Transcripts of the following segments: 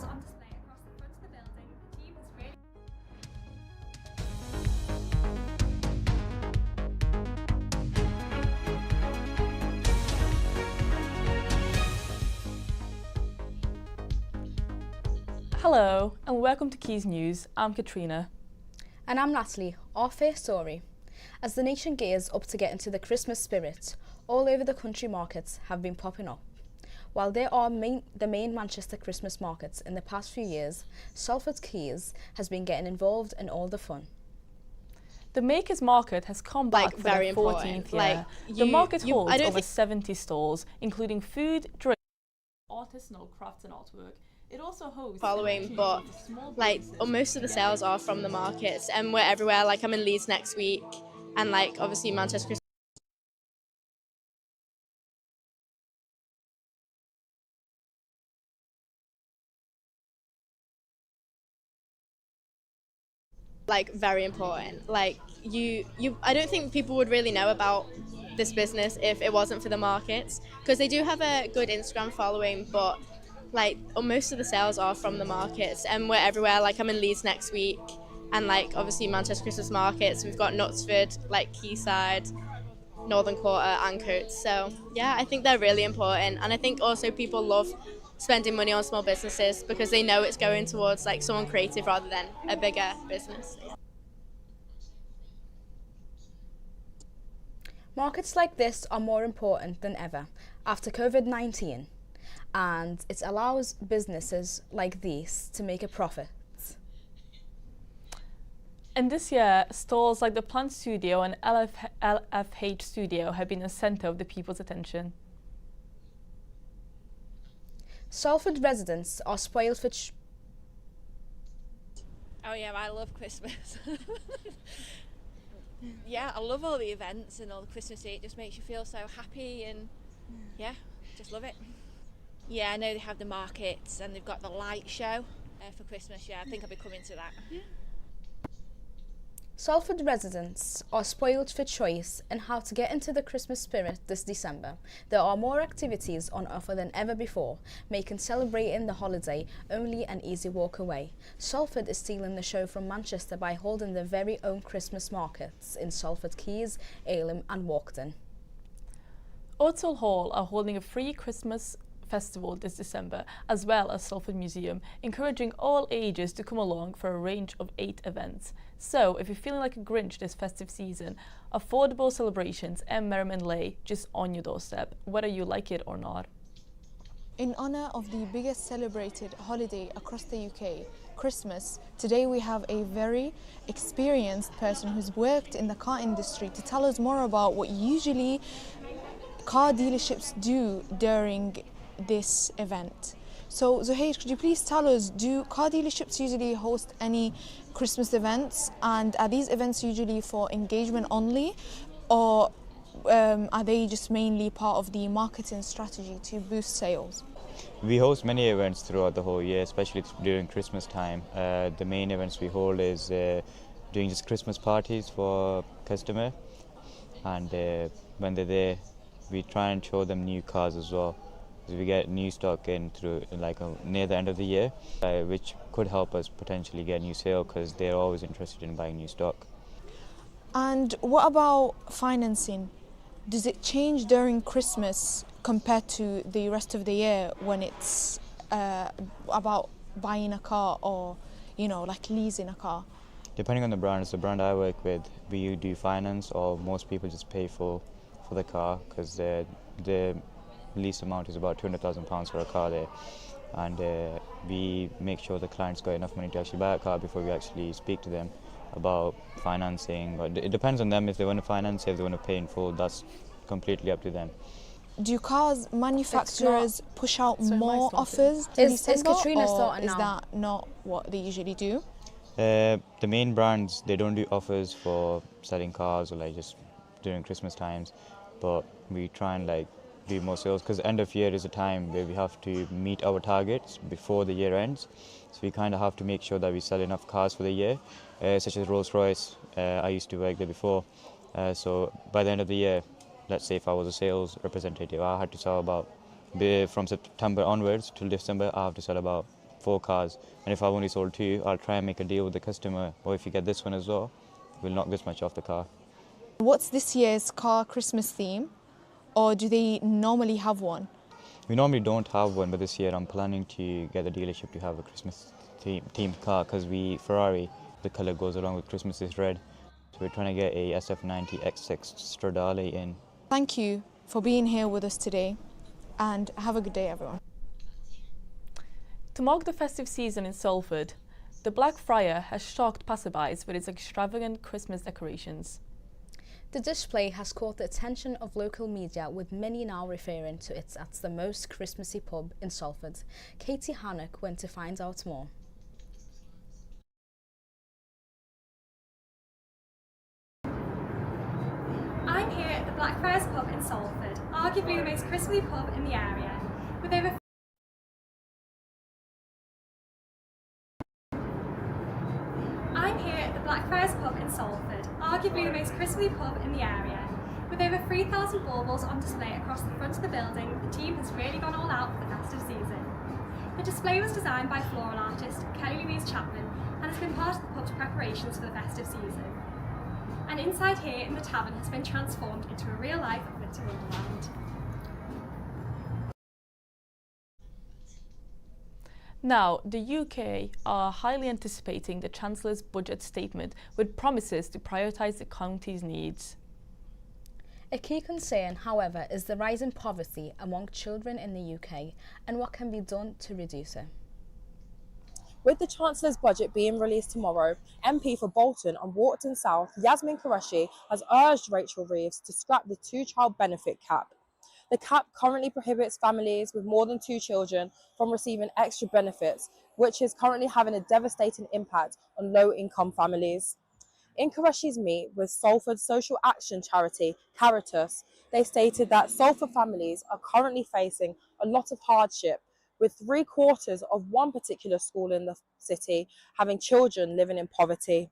stalls on display across the front of the building. The team has really Hello and welcome to Quays News. I'm Katrina. And I'm Natalie. Our first story. As the nation gears up to get into the Christmas spirit, all over the country markets have been popping up. While there are the main Manchester Christmas markets in the past few years, Salford Quays has been getting involved in all the fun. The Makers Market has come back for very the 14th important. year. The market holds I don't over 70 stalls, including food, drink, artisanal crafts and artwork. It also hosts following, but most of the sales are from the markets, and we're everywhere. Like I'm in Leeds next week, and obviously Manchester Christmas. Very important. I don't think people would really know about this business if it wasn't for the markets, because they do have a good Instagram following, but most of the sales are from the markets, and we're everywhere. I'm in Leeds next week, and obviously Manchester Christmas markets. We've got Knutsford, Quayside, Northern Quarter, and Coates. So yeah, I think they're really important, and I think also people love spending money on small businesses because they know it's going towards someone creative rather than a bigger business. Markets like this are more important than ever after COVID-19, and it allows businesses like these to make a profit. And this year, stalls like the Plant Studio and LFH Studio have been the centre of the people's attention. Salford residents are spoiled for Oh yeah, I love Christmas. Yeah, I love all the events and all the Christmas Day. It just makes you feel so happy and yeah, just love it. Yeah, I know they have the markets and they've got the light show for Christmas. Yeah, I think I'll be coming to that. Yeah. Salford residents are spoiled for choice in how to get into the Christmas spirit this December. There are more activities on offer than ever before, making celebrating the holiday only an easy walk away. Salford is stealing the show from Manchester by holding their very own Christmas markets in Salford Quays, Egham and Walkden. Oatsall Hall are holding a free Christmas festival this December, as well as Salford Museum, encouraging all ages to come along for a range of 8 events. So, if you're feeling like a Grinch this festive season, affordable celebrations and merriment lay just on your doorstep, whether you like it or not. In honour of the biggest celebrated holiday across the UK, Christmas, today we have a very experienced person who's worked in the car industry to tell us more about what usually car dealerships do during this event. So Zuhair, could you please tell us, do car dealerships usually host any Christmas events, and are these events usually for engagement only, or are they just mainly part of the marketing strategy to boost sales? We host many events throughout the whole year, especially during Christmas time. The main events we hold is doing just Christmas parties for customer, and when they're there we try and show them new cars as well. We get new stock in through near the end of the year, which could help us potentially get new sale because they're always interested in buying new stock. And what about financing? Does it change during Christmas compared to the rest of the year when it's about buying a car or leasing a car? Depending on the brand I work with, we do finance, or most people just pay for the car because the lease amount is about £200,000 for a car there, and we make sure the client's got enough money to actually buy a car before we actually speak to them about financing. But it depends on them if they want to finance, if they want to pay in full. That's completely up to them. Do cars manufacturers push out more offers to December, is Katrina or starting is now? that not what they usually do? The main brands, they don't do offers for selling cars or just during Christmas times, but we try and do more sales because end of year is a time where we have to meet our targets before the year ends. So we kind of have to make sure that we sell enough cars for the year, such as Rolls-Royce. I used to work there before. So by the end of the year, let's say if I was a sales representative, I had to sell about, from September onwards till December, I have to sell about 4 cars, and if I've only sold 2, I'll try and make a deal with the customer, or if you get this one as well, we'll knock this much off the car. What's this year's car Christmas theme, or do they normally have one? We normally don't have one, but this year I'm planning to get the dealership to have a Christmas themed car, because Ferrari, the colour goes along with Christmas is red. So we're trying to get a SF90 X6 Stradale in. Thank you for being here with us today, and have a good day, everyone. To mark the festive season in Salford, the Blackfriar has shocked passerbys with its extravagant Christmas decorations. The display has caught the attention of local media, with many now referring to it as the most Christmassy pub in Salford. Katie Hannock went to find out more. I'm here at the Blackfriars pub in Salford, arguably the most Christmassy pub in the area, with over Blackfriars pub in Salford, arguably the most Christmassy pub in the area. With over 3,000 baubles on display across the front of the building, the team has really gone all out for the festive season. The display was designed by floral artist Kelly Louise Chapman and has been part of the pub's preparations for the festive season. And inside here in the tavern has been transformed into a real-life winter wonderland. Now, the UK are highly anticipating the Chancellor's budget statement with promises to prioritise the county's needs. A key concern, however, is the rise in poverty among children in the UK and what can be done to reduce it. With the Chancellor's budget being released tomorrow, MP for Bolton and Waterton South, Yasmin Qureshi, has urged Rachel Reeves to scrap the 2-child benefit cap. The cap currently prohibits families with more than 2 children from receiving extra benefits, which is currently having a devastating impact on low-income families. In Qureshi's meet with Salford social action charity Caritas, they stated that Salford families are currently facing a lot of hardship, with 3/4 of one particular school in the city having children living in poverty.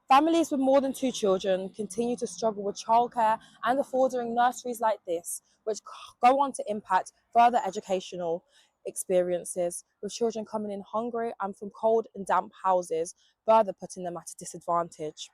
Families with more than 2 children continue to struggle with childcare and affording nurseries like this, which go on to impact further educational experiences, with children coming in hungry and from cold and damp houses, further putting them at a disadvantage.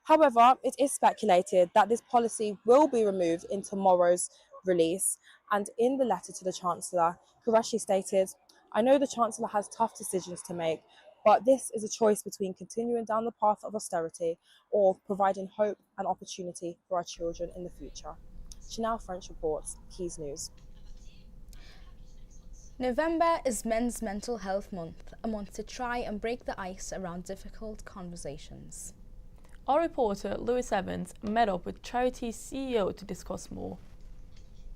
However, it is speculated that this policy will be removed in tomorrow's release, and in the letter to the Chancellor, Qureshi stated, "I know the Chancellor has tough decisions to make, but this is a choice between continuing down the path of austerity or providing hope and opportunity for our children in the future." Chanel French reports, Quays News. November is Men's Mental Health Month, a month to try and break the ice around difficult conversations. Our reporter Lewis Evans met up with Charity's CEO to discuss more.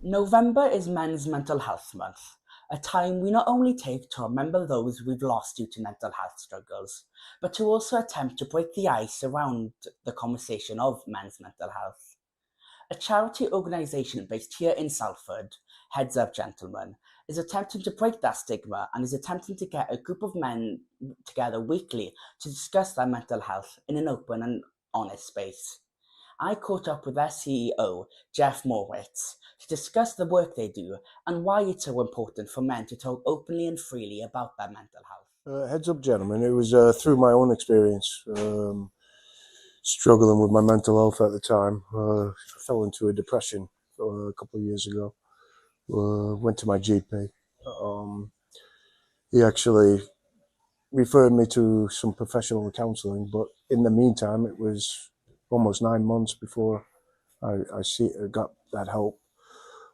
November is Men's Mental Health Month, a time we not only take to remember those we've lost due to mental health struggles, but to also attempt to break the ice around the conversation of men's mental health. A charity organisation based here in Salford, Heads Up Gentlemen, is attempting to break that stigma and is attempting to get a group of men together weekly to discuss their mental health in an open and honest space. I caught up with their CEO, Jeff Morwitz, to discuss the work they do and why it's so important for men to talk openly and freely about their mental health. Heads Up Gentlemen, it was through my own experience, struggling with my mental health at the time. I fell into a depression a couple of years ago. Went to my GP. He actually referred me to some professional counselling, but in the meantime, it was almost 9 months before I got that help.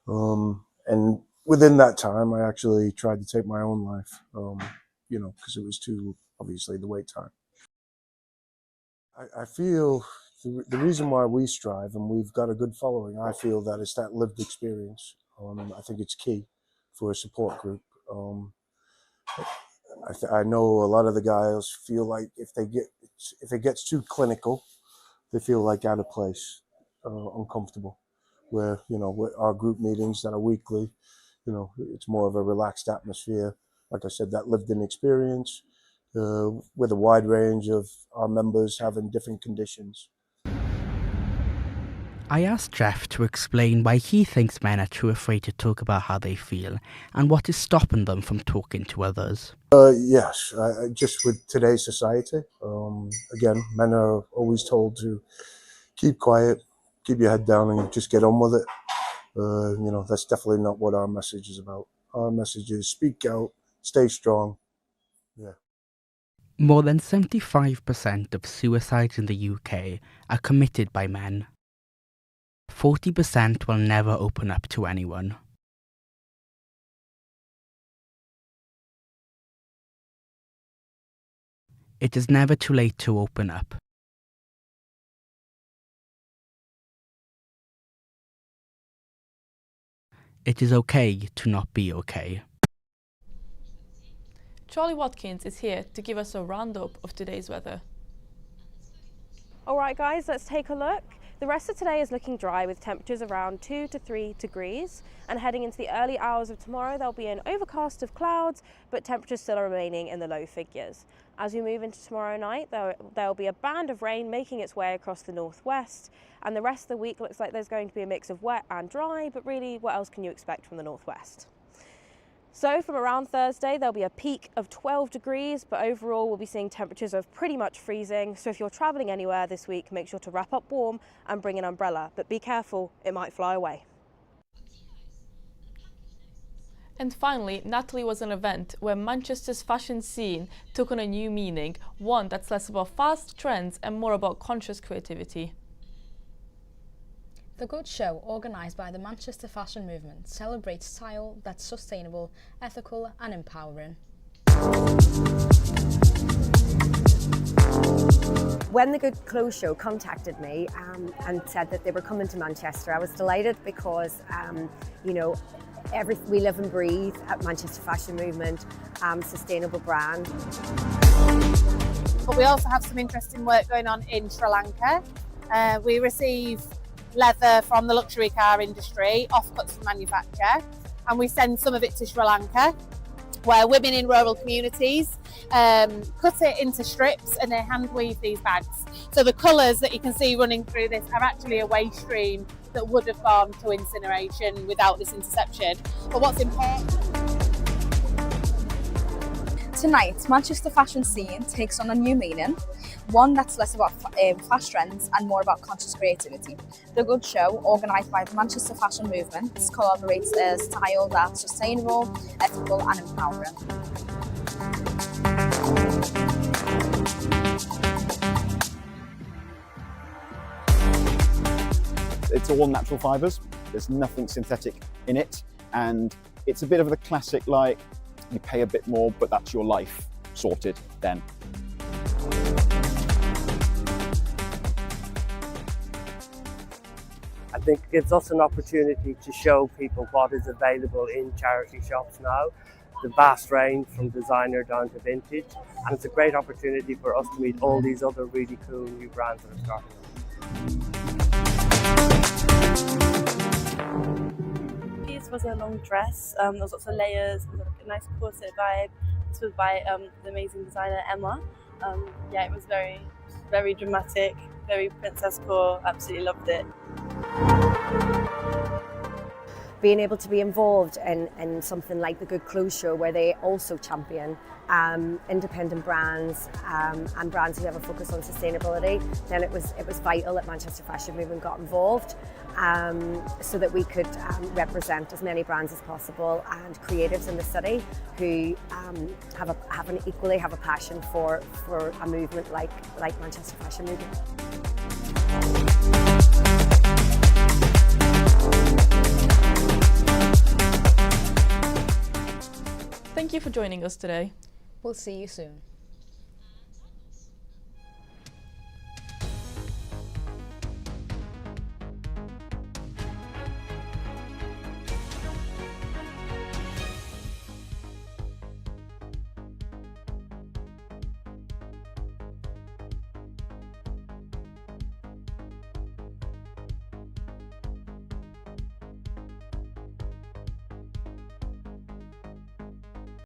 And within that time, I actually tried to take my own life, because it was too, obviously, the wait time. I feel the reason why we strive and we've got a good following, I feel that it's that lived experience. I think it's key for a support group. I know a lot of the guys feel like if it gets too clinical, they feel like out of place, uncomfortable. Where with our group meetings that are weekly, it's more of a relaxed atmosphere. Like I said, that lived-in experience with a wide range of our members having different conditions. I asked Jeff to explain why he thinks men are too afraid to talk about how they feel and what is stopping them from talking to others. Yes, just with today's society, again, men are always told to keep quiet, keep your head down and just get on with it. That's definitely not what our message is about. Our message is speak out, stay strong. Yeah. More than 75% of suicides in the UK are committed by men. 40% will never open up to anyone. It is never too late to open up. It is okay to not be okay. Charlie Watkins is here to give us a roundup of today's weather. Alright guys, let's take a look. The rest of today is looking dry with temperatures around 2 to 3 degrees, and heading into the early hours of tomorrow there'll be an overcast of clouds but temperatures still remaining in the low figures. As we move into tomorrow night there'll be a band of rain making its way across the northwest, and the rest of the week looks like there's going to be a mix of wet and dry, but really what else can you expect from the northwest? So from around Thursday, there'll be a peak of 12 degrees, but overall we'll be seeing temperatures of pretty much freezing. So if you're travelling anywhere this week, make sure to wrap up warm and bring an umbrella, but be careful, it might fly away. And finally, Natalie was an event where Manchester's fashion scene took on a new meaning, one that's less about fast trends and more about conscious creativity. The Good Show, organised by the Manchester fashion movement, celebrates style that's sustainable, ethical and empowering. When the Good Clothes Show contacted me and said that they were coming to Manchester, I was delighted because, we live and breathe at Manchester Fashion Movement, sustainable brand. But we also have some interesting work going on in Sri Lanka. We receive leather from the luxury car industry, offcuts from manufacture, and we send some of it to Sri Lanka, where women in rural communities cut it into strips and they hand weave these bags. So the colours that you can see running through this are actually a waste stream that would have gone to incineration without this interception. But what's important? Tonight, Manchester fashion scene takes on a new meaning, one that's less about fast trends and more about conscious creativity. The Good Show, organised by the Manchester fashion movement, collaborates a style that's sustainable, ethical and empowering. It's all natural fibres, there's nothing synthetic in it, and it's a bit of the classic, like, you pay a bit more, but that's your life sorted then. I think it gives us an opportunity to show people what is available in charity shops now, the vast range from designer down to vintage, and it's a great opportunity for us to meet all these other really cool new brands that are starting up. This was a long dress, there was lots of layers, it was a nice corset vibe. This was by the amazing designer Emma. It was very, very dramatic, very princess core, absolutely loved it. Being able to be involved in something like the Good Clothes Show, where they also champion independent brands and brands who have a focus on sustainability, then it was vital that Manchester Fashion Movement got involved so that we could represent as many brands as possible and creatives in the city who have a passion for a movement like Manchester Fashion Movement. Thank you for joining us today. We'll see you soon.